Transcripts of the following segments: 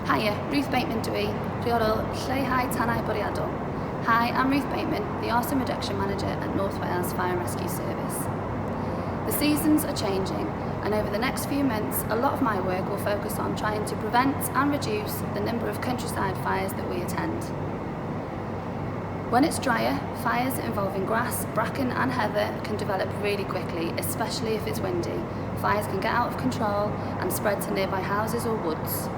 Hiya, Ruth Bateman Rheolwr Lleihau Bwriadol. Hi, I'm Ruth Bateman, the Arson Reduction Manager at North Wales Fire and Rescue Service. The seasons are changing, and over the next few months, a lot of my work will focus on trying to prevent and reduce the number of countryside fires that we attend. When it's drier, fires involving grass, bracken and heather can develop really quickly, especially if it's windy. Fires can get out of control and spread to nearby houses or woods.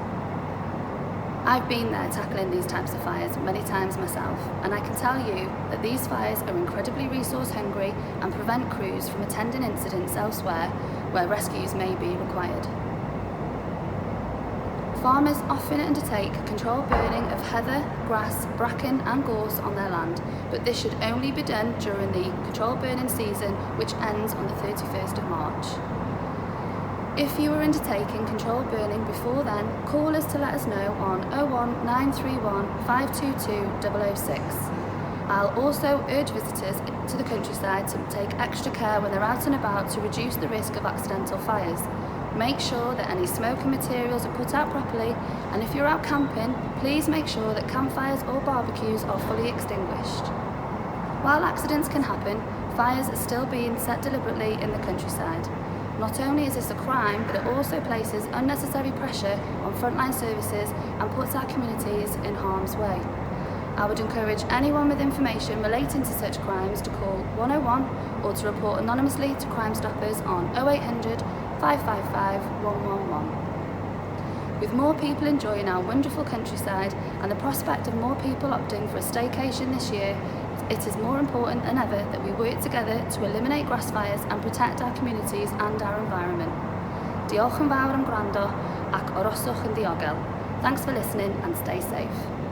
I've been there tackling these types of fires many times myself, and I can tell you that these fires are incredibly resource hungry and prevent crews from attending incidents elsewhere where rescues may be required. Farmers often undertake controlled burning of heather, grass, bracken and gorse on their land, but this should only be done during the controlled burning season, which ends on the 31st of March. If you are undertaking controlled burning before then, call us to let us know on 01931 522 006. I'll also urge visitors to the countryside to take extra care when they're out and about to reduce the risk of accidental fires. Make sure that any smoking materials are put out properly, and if you're out camping, please make sure that campfires or barbecues are fully extinguished. While accidents can happen, fires are still being set deliberately in the countryside. Not only is this a crime, but it also places unnecessary pressure on frontline services and puts our communities in harm's way. I would encourage anyone with information relating to such crimes to call 101 or to report anonymously to Crime Stoppers on 0800 555 111. With more people enjoying our wonderful countryside and the prospect of more people opting for a staycation this year, it is more important than ever that we work together to eliminate grass fires and protect our communities and our environment. Diolch yn fawr am gwrando ac oroswch yn diogel. Thanks for listening and stay safe.